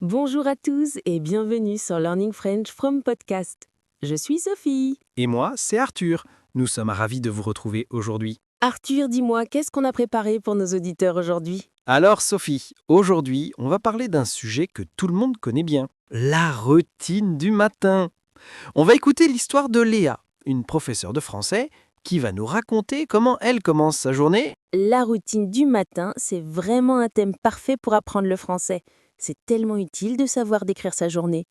Bonjour à tous et bienvenue sur Learning French from Podcast. Je suis Sophie. Et moi, c'est Arthur. Nous sommes ravis de vous retrouver aujourd'hui. Arthur, dis-moi, qu'est-ce qu'on a préparé pour nos auditeurs aujourd'hui? Alors Sophie, aujourd'hui, on va parler d'un sujet que tout le monde connaît bien, la routine du matin. On va écouter l'histoire de Léa, une professeure de français, qui va nous raconter comment elle commence sa journée. La routine du matin, c'est vraiment un thème parfait pour apprendre le français. C'est tellement utile de savoir décrire sa journée.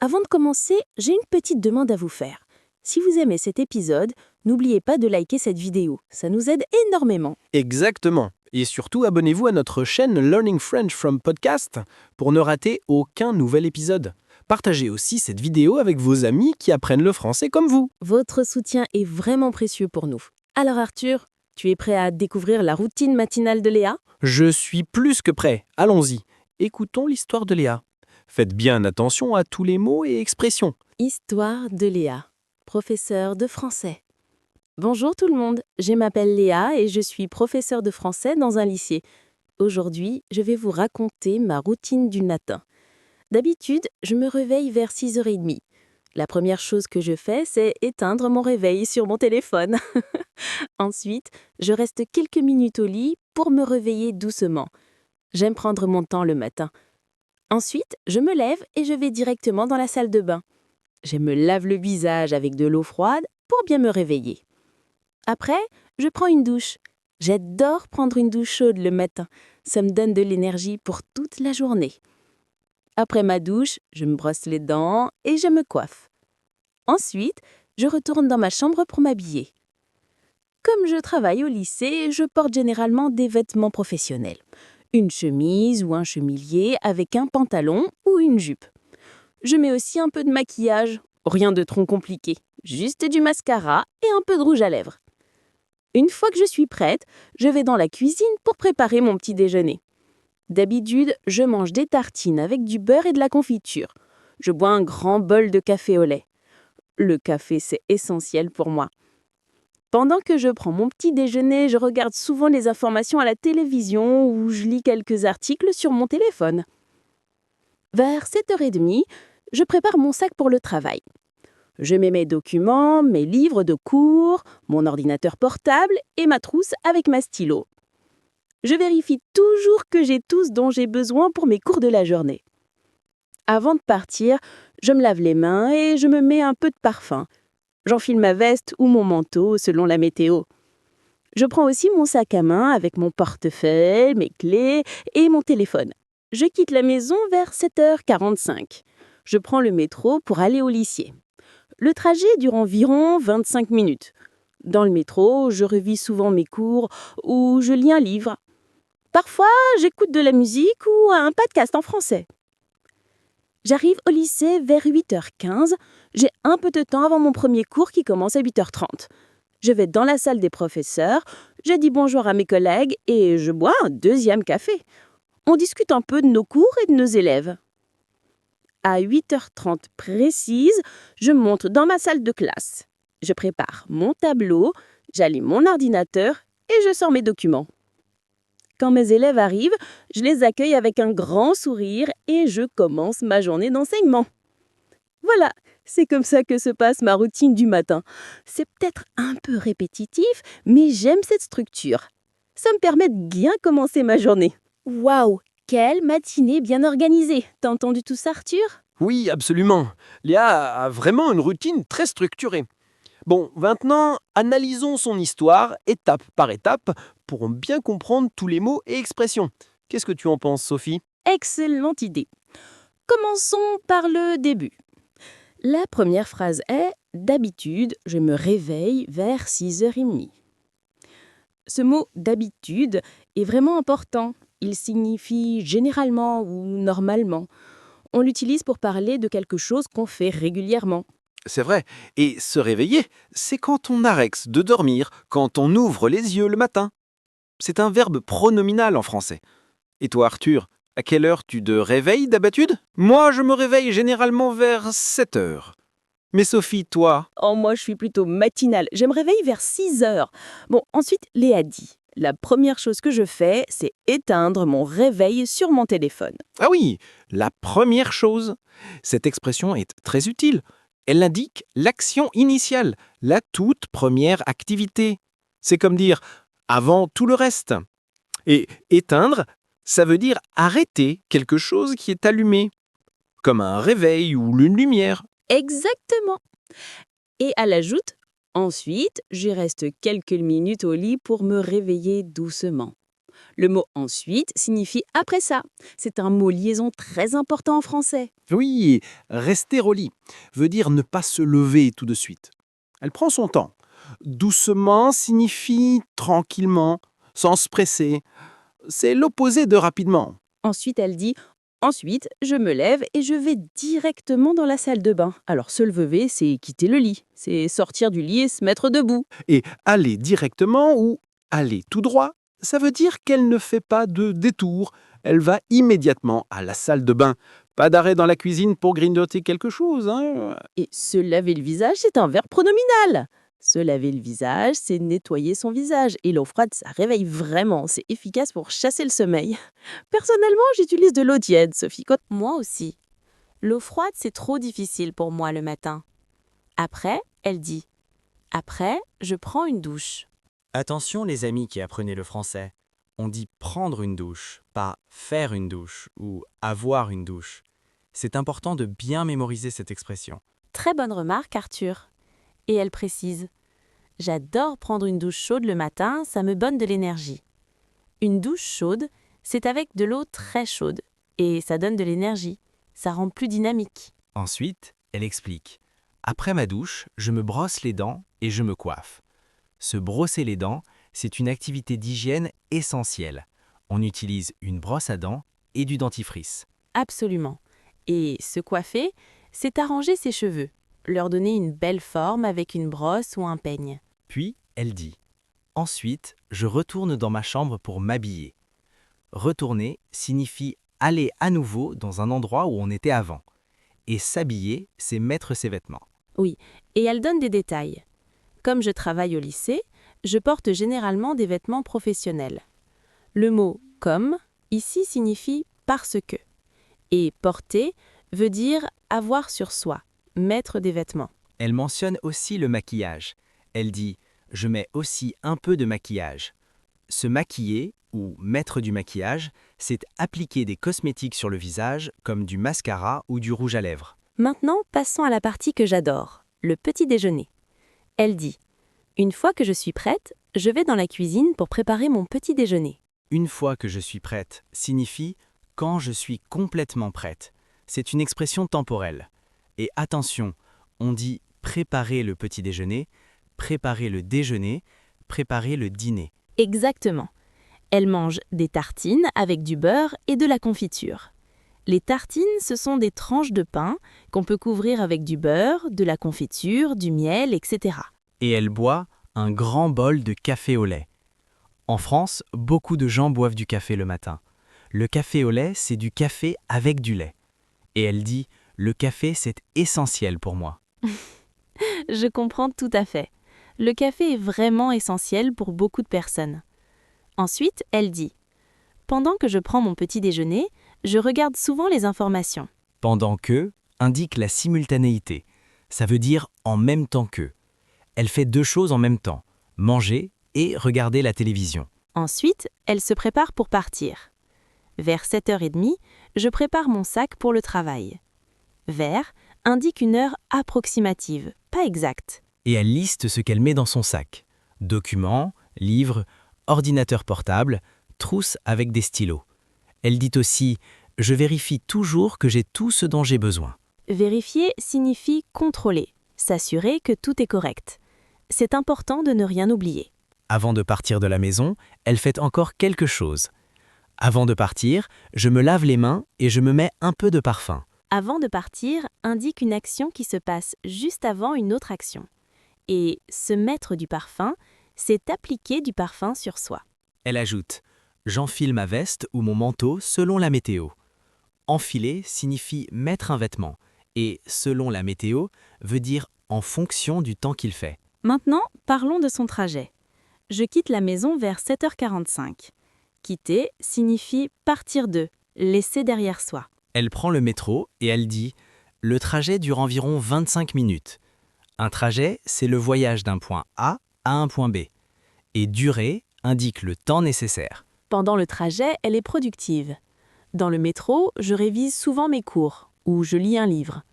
Avant de commencer, j'ai une petite demande à vous faire. Si vous aimez cet épisode, n'oubliez pas de liker cette vidéo. Ça nous aide énormément. Exactement. Et surtout, abonnez-vous à notre chaîne Learning French from Podcast pour ne rater aucun nouvel épisode. Partagez aussi cette vidéo avec vos amis qui apprennent le français comme vous. Votre soutien est vraiment précieux pour nous. Alors Arthur, tu es prêt à découvrir la routine matinale de Léa? Je suis plus que prêt. Allons-y. Écoutons l'histoire de Léa. Faites bien attention à tous les mots et expressions. Histoire de Léa, professeure de français. Bonjour tout le monde, je m'appelle Léa et je suis professeure de français dans un lycée. Aujourd'hui, je vais vous raconter ma routine du matin. D'habitude, je me réveille vers 6h30. La première chose que je fais, c'est éteindre mon réveil sur mon téléphone. Ensuite, je reste quelques minutes au lit pour me réveiller doucement. J'aime prendre mon temps le matin. Ensuite, je me lève et je vais directement dans la salle de bain. Je me lave le visage avec de l'eau froide pour bien me réveiller. Après, je prends une douche. J'adore prendre une douche chaude le matin. Ça me donne de l'énergie pour toute la journée. Après ma douche, je me brosse les dents et je me coiffe. Ensuite, je retourne dans ma chambre pour m'habiller. Comme je travaille au lycée, je porte généralement des vêtements professionnels. Une chemise ou un chemilier avec un pantalon ou une jupe. Je mets aussi un peu de maquillage, rien de trop compliqué, juste du mascara et un peu de rouge à lèvres. Une fois que je suis prête, je vais dans la cuisine pour préparer mon petit déjeuner. D'habitude, je mange des tartines avec du beurre et de la confiture. Je bois un grand bol de café au lait. Le café, c'est essentiel pour moi. Pendant que je prends mon petit déjeuner, je regarde souvent les informations à la télévision ou je lis quelques articles sur mon téléphone. Vers 7h30, je prépare mon sac pour le travail. Je mets mes documents, mes livres de cours, mon ordinateur portable et ma trousse avec ma stylo. Je vérifie toujours que j'ai tout ce dont j'ai besoin pour mes cours de la journée. Avant de partir, je me lave les mains et je me mets un peu de parfum. J'enfile ma veste ou mon manteau selon la météo. Je prends aussi mon sac à main avec mon portefeuille, mes clés et mon téléphone. Je quitte la maison vers 7h45. Je prends le métro pour aller au lycée. Le trajet dure environ 25 minutes. Dans le métro, je révise souvent mes cours ou je lis un livre. Parfois, j'écoute de la musique ou un podcast en français. J'arrive au lycée vers 8h15. J'ai un peu de temps avant mon premier cours qui commence à 8h30. Je vais dans la salle des professeurs, je dis bonjour à mes collègues et je bois un deuxième café. On discute un peu de nos cours et de nos élèves. À 8h30 précise, je monte dans ma salle de classe. Je prépare mon tableau, j'allume mon ordinateur et je sors mes documents. Quand mes élèves arrivent, je les accueille avec un grand sourire et je commence ma journée d'enseignement. Voilà, c'est comme ça que se passe ma routine du matin. C'est peut-être un peu répétitif, mais j'aime cette structure. Ça me permet de bien commencer ma journée. Waouh, quelle matinée bien organisée. T'as entendu tout ça, Arthur? Oui, absolument. Léa a vraiment une routine très structurée. Bon, maintenant, analysons son histoire étape par étape pour bien comprendre tous les mots et expressions. Qu'est-ce que tu en penses, Sophie? Excellente idée. Commençons par le début. La première phrase est « D'habitude, je me réveille vers 6h30 ». Ce mot « d'habitude » est vraiment important. Il signifie « généralement » ou « normalement ». On l'utilise pour parler de quelque chose qu'on fait régulièrement. C'est vrai. Et se réveiller, c'est quand on arrête de dormir, quand on ouvre les yeux le matin. C'est un verbe pronominal en français. Et toi, Arthur, à quelle heure tu te réveilles d'habitude? Moi, je me réveille généralement vers 7h. Mais Sophie, toi? Oh, moi, je suis plutôt matinale. Je me réveille vers 6h. Bon, ensuite, Léa dit La première chose que je fais, c'est éteindre mon réveil sur mon téléphone. Ah oui, la première chose. Cette expression est très utile. Elle indique l'action initiale, la toute première activité. C'est comme dire avant tout le reste. Et éteindre, ça veut dire arrêter quelque chose qui est allumé, comme un réveil ou une lumière. Exactement. Et elle ajoute, ensuite, j'y reste quelques minutes au lit pour me réveiller doucement. Le mot ensuite signifie après ça. C'est un mot liaison très important en français. Oui, rester au lit veut dire ne pas se lever tout de suite. Elle prend son temps. Doucement signifie tranquillement, sans se presser. C'est l'opposé de rapidement. Ensuite, elle dit, ensuite, je me lève et je vais directement dans la salle de bain. Alors, se lever, c'est quitter le lit. C'est sortir du lit et se mettre debout. Et aller directement ou aller tout droit, ça veut dire qu'elle ne fait pas de détour. Elle va immédiatement à la salle de bain. Pas d'arrêt dans la cuisine pour grignoter quelque chose. Et se laver le visage, c'est un verbe pronominal. Se laver le visage, c'est nettoyer son visage. Et l'eau froide, ça réveille vraiment. C'est efficace pour chasser le sommeil. Personnellement, j'utilise de l'eau tiède, Sophie. Moi aussi. L'eau froide, c'est trop difficile pour moi le matin. Après, elle dit. Après, je prends une douche. Attention les amis qui apprenaient le français. On dit prendre une douche, pas faire une douche ou avoir une douche. C'est important de bien mémoriser cette expression. Très bonne remarque, Arthur. Et elle précise. J'adore prendre une douche chaude le matin, ça me donne de l'énergie. Une douche chaude, c'est avec de l'eau très chaude. Et ça donne de l'énergie. Ça rend plus dynamique. Ensuite, elle explique. Après ma douche, je me brosse les dents et je me coiffe. Se brosser les dents, c'est une activité d'hygiène essentielle. On utilise une brosse à dents et du dentifrice. Absolument. Et se coiffer, c'est arranger ses cheveux, leur donner une belle forme avec une brosse ou un peigne. Puis, elle dit. Ensuite, je retourne dans ma chambre pour m'habiller. Retourner signifie aller à nouveau dans un endroit où on était avant. Et s'habiller, c'est mettre ses vêtements. Oui, et elle donne des détails. Comme je travaille au lycée, je porte généralement des vêtements professionnels. Le mot « comme » ici signifie « parce que ». Et « porter » veut dire « avoir sur soi », mettre des vêtements. Elle mentionne aussi le maquillage. Elle dit « je mets aussi un peu de maquillage ». Se maquiller ou mettre du maquillage, c'est appliquer des cosmétiques sur le visage comme du mascara ou du rouge à lèvres. Maintenant, passons à la partie que j'adore, le petit déjeuner. Elle dit « Une fois que je suis prête, je vais dans la cuisine pour préparer mon petit déjeuner. Une fois que je suis prête signifie quand je suis complètement prête. C'est une expression temporelle. Et attention, on dit préparer le petit déjeuner, préparer le déjeuner, préparer le dîner. » Exactement. Elle mange des tartines avec du beurre et de la confiture. Les tartines, ce sont des tranches de pain qu'on peut couvrir avec du beurre, de la confiture, du miel, etc. Et elle boit un grand bol de café au lait. En France, beaucoup de gens boivent du café le matin. Le café au lait, c'est du café avec du lait. Et elle dit « le café, c'est essentiel pour moi ». Je comprends tout à fait. Le café est vraiment essentiel pour beaucoup de personnes. Ensuite, elle dit « Pendant que je prends mon petit déjeuner, je regarde souvent les informations. Pendant que indique la simultanéité. Ça veut dire en même temps que. Elle fait deux choses en même temps, manger et regarder la télévision. Ensuite, elle se prépare pour partir. Vers 7h30, je prépare mon sac pour le travail. Vers indique une heure approximative, pas exacte. Et elle liste ce qu'elle met dans son sac. Documents, livres, ordinateur portable, trousse avec des stylos. Elle dit aussi « Je vérifie toujours que j'ai tout ce dont j'ai besoin ». Vérifier signifie contrôler, s'assurer que tout est correct. C'est important de ne rien oublier. Avant de partir de la maison, elle fait encore quelque chose. Avant de partir, je me lave les mains et je me mets un peu de parfum. Avant de partir indique une action qui se passe juste avant une autre action. Et se mettre du parfum, c'est appliquer du parfum sur soi. Elle ajoute « J'enfile ma veste ou mon manteau selon la météo ». Enfiler signifie mettre un vêtement et selon la météo veut dire en fonction du temps qu'il fait. Maintenant, parlons de son trajet. Je quitte la maison vers 7h45. Quitter signifie partir de, laisser derrière soi. Elle prend le métro et elle dit « Le trajet dure environ 25 minutes ». Un trajet, c'est le voyage d'un point A à un point B. Et durée indique le temps nécessaire. Pendant le trajet, elle est productive. Dans le métro, je révise souvent mes cours ou je lis un livre.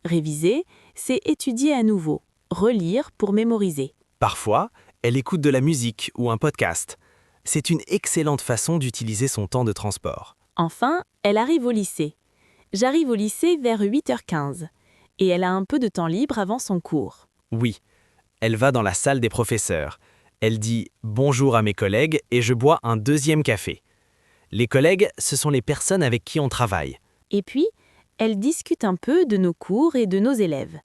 Réviser, c'est étudier à nouveau, relire pour mémoriser. Parfois, elle écoute de la musique ou un podcast. C'est une excellente façon d'utiliser son temps de transport. Enfin, elle arrive au lycée. J'arrive au lycée vers 8h15 et elle a un peu de temps libre avant son cours. Oui, elle va dans la salle des professeurs. Elle dit « Bonjour à mes collègues » et je bois un deuxième café. Les collègues, ce sont les personnes avec qui on travaille. Et puis, elle discute un peu de nos cours et de nos élèves.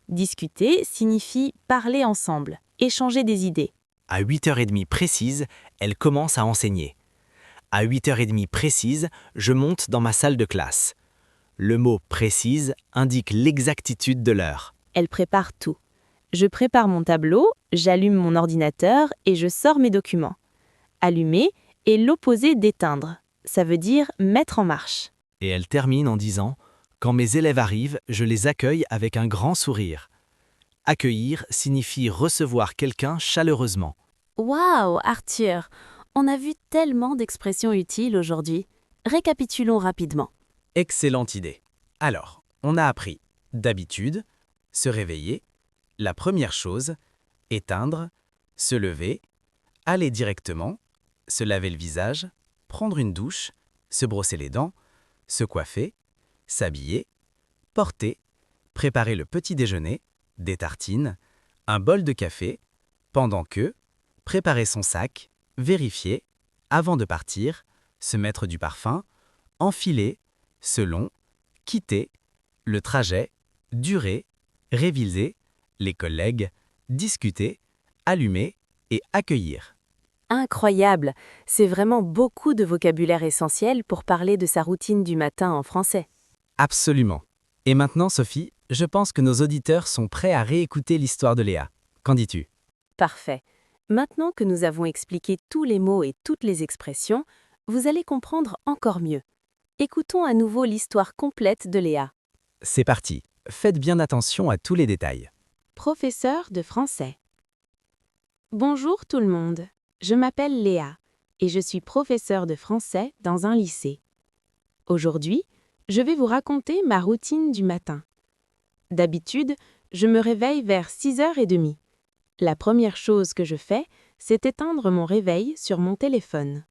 Discuter signifie parler ensemble, échanger des idées. À 8h30 précise, elle commence à enseigner. À 8h30 précise, je monte dans ma salle de classe. Le mot « précise » indique l'exactitude de l'heure. Elle prépare tout. Je prépare mon tableau, j'allume mon ordinateur et je sors mes documents. Allumer est l'opposé d'éteindre. Ça veut dire mettre en marche. Et elle termine en disant « Quand mes élèves arrivent, je les accueille avec un grand sourire ». Accueillir signifie recevoir quelqu'un chaleureusement. Waouh, Arthur! On a vu tellement d'expressions utiles aujourd'hui. Récapitulons rapidement. Excellente idée. Alors, on a appris d'habitude, se réveiller, la première chose, éteindre, se lever, aller directement, se laver le visage, prendre une douche, se brosser les dents, se coiffer, s'habiller, porter, préparer le petit déjeuner, des tartines, un bol de café, pendant que, préparer son sac, vérifier, avant de partir, se mettre du parfum, enfiler, selon, quitter, le trajet, durer, réviser, les collègues, discuter, allumer et accueillir. Incroyable! C'est vraiment beaucoup de vocabulaire essentiel pour parler de sa routine du matin en français. Absolument. Et maintenant, Sophie, je pense que nos auditeurs sont prêts à réécouter l'histoire de Léa. Qu'en dis-tu? Parfait. Maintenant que nous avons expliqué tous les mots et toutes les expressions, vous allez comprendre encore mieux. Écoutons à nouveau l'histoire complète de Léa. C'est parti. Faites bien attention à tous les détails. Professeur de français. Bonjour tout le monde. Je m'appelle Léa et je suis professeur de français dans un lycée. Aujourd'hui, je vais vous raconter ma routine du matin. D'habitude, je me réveille vers 6h30. La première chose que je fais, c'est éteindre mon réveil sur mon téléphone.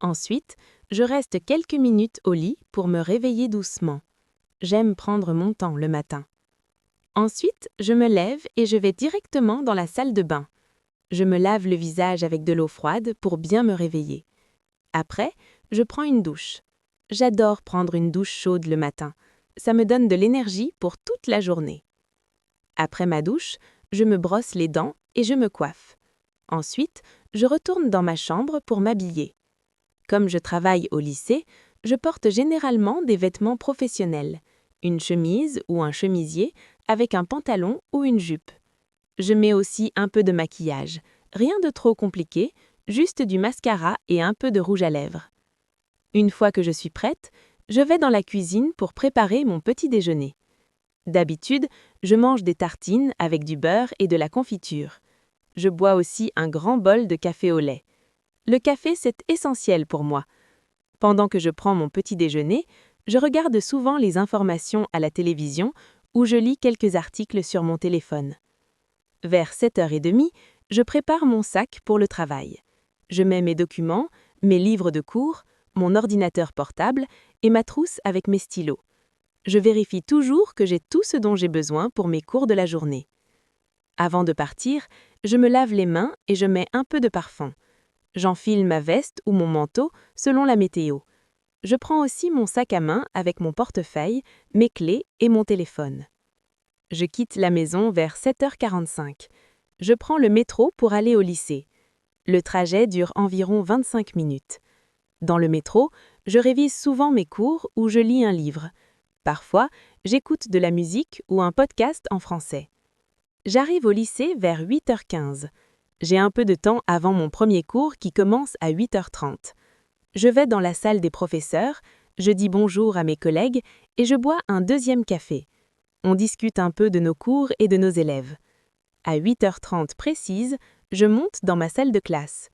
Ensuite, je reste quelques minutes au lit pour me réveiller doucement. J'aime prendre mon temps le matin. Ensuite, je me lève et je vais directement dans la salle de bain. Je me lave le visage avec de l'eau froide pour bien me réveiller. Après, je prends une douche. J'adore prendre une douche chaude le matin. Ça me donne de l'énergie pour toute la journée. Après ma douche, je me brosse les dents et je me coiffe. Ensuite, je retourne dans ma chambre pour m'habiller. Comme je travaille au lycée, je porte généralement des vêtements professionnels, une chemise ou un chemisier avec un pantalon ou une jupe. Je mets aussi un peu de maquillage, rien de trop compliqué, juste du mascara et un peu de rouge à lèvres. Une fois que je suis prête, je vais dans la cuisine pour préparer mon petit déjeuner. D'habitude, je mange des tartines avec du beurre et de la confiture. Je bois aussi un grand bol de café au lait. Le café, c'est essentiel pour moi. Pendant que je prends mon petit déjeuner, je regarde souvent les informations à la télévision ou je lis quelques articles sur mon téléphone. Vers 7h30, je prépare mon sac pour le travail. Je mets mes documents, mes livres de cours, mon ordinateur portable et ma trousse avec mes stylos. Je vérifie toujours que j'ai tout ce dont j'ai besoin pour mes cours de la journée. Avant de partir, je me lave les mains et je mets un peu de parfum. J'enfile ma veste ou mon manteau selon la météo. Je prends aussi mon sac à main avec mon portefeuille, mes clés et mon téléphone. Je quitte la maison vers 7h45. Je prends le métro pour aller au lycée. Le trajet dure environ 25 minutes. Dans le métro, je révise souvent mes cours ou je lis un livre. Parfois, j'écoute de la musique ou un podcast en français. J'arrive au lycée vers 8h15. J'ai un peu de temps avant mon premier cours qui commence à 8h30. Je vais dans la salle des professeurs, je dis bonjour à mes collègues et je bois un deuxième café. On discute un peu de nos cours et de nos élèves. À 8h30 précise, je monte dans ma salle de classe.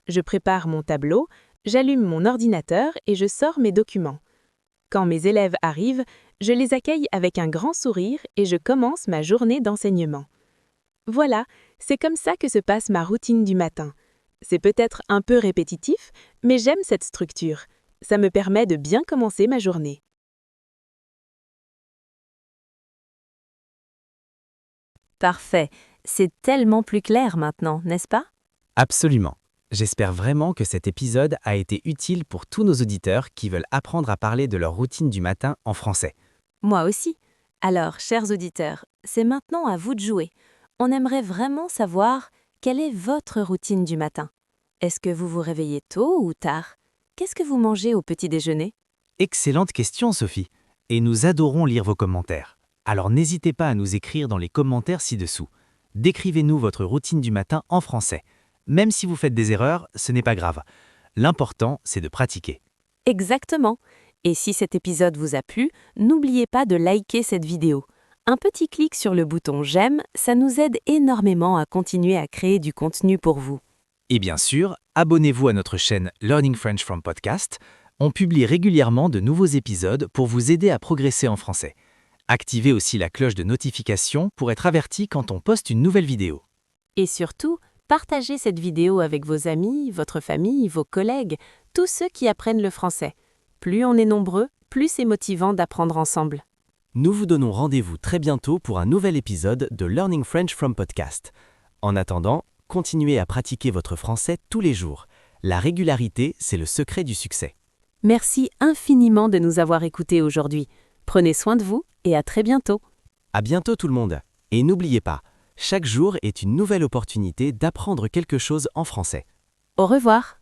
Je prépare mon tableau, j'allume mon ordinateur et je sors mes documents. Quand mes élèves arrivent, je les accueille avec un grand sourire et je commence ma journée d'enseignement. Voilà, c'est comme ça que se passe ma routine du matin. C'est peut-être un peu répétitif, mais j'aime cette structure. Ça me permet de bien commencer ma journée. Parfait. C'est tellement plus clair maintenant, n'est-ce pas? Absolument. J'espère vraiment que cet épisode a été utile pour tous nos auditeurs qui veulent apprendre à parler de leur routine du matin en français. Moi aussi. Alors, chers auditeurs, c'est maintenant à vous de jouer. On aimerait vraiment savoir quelle est votre routine du matin. Est-ce que vous vous réveillez tôt ou tard? Qu'est-ce que vous mangez au petit déjeuner? Excellente question, Sophie. Et nous adorons lire vos commentaires. Alors n'hésitez pas à nous écrire dans les commentaires ci-dessous. Décrivez-nous votre routine du matin en français. Même si vous faites des erreurs, ce n'est pas grave. L'important, c'est de pratiquer. Exactement. Et si cet épisode vous a plu, n'oubliez pas de liker cette vidéo. Un petit clic sur le bouton j'aime, ça nous aide énormément à continuer à créer du contenu pour vous. Et bien sûr, abonnez-vous à notre chaîne Learning French from Podcast. On publie régulièrement de nouveaux épisodes pour vous aider à progresser en français. Activez aussi la cloche de notification pour être averti quand on poste une nouvelle vidéo. Et surtout, partagez cette vidéo avec vos amis, votre famille, vos collègues, tous ceux qui apprennent le français. Plus on est nombreux, plus c'est motivant d'apprendre ensemble. Nous vous donnons rendez-vous très bientôt pour un nouvel épisode de Learning French from Podcast. En attendant, continuez à pratiquer votre français tous les jours. La régularité, c'est le secret du succès. Merci infiniment de nous avoir écoutés aujourd'hui. Prenez soin de vous et à très bientôt. À bientôt tout le monde. Et n'oubliez pas, chaque jour est une nouvelle opportunité d'apprendre quelque chose en français. Au revoir.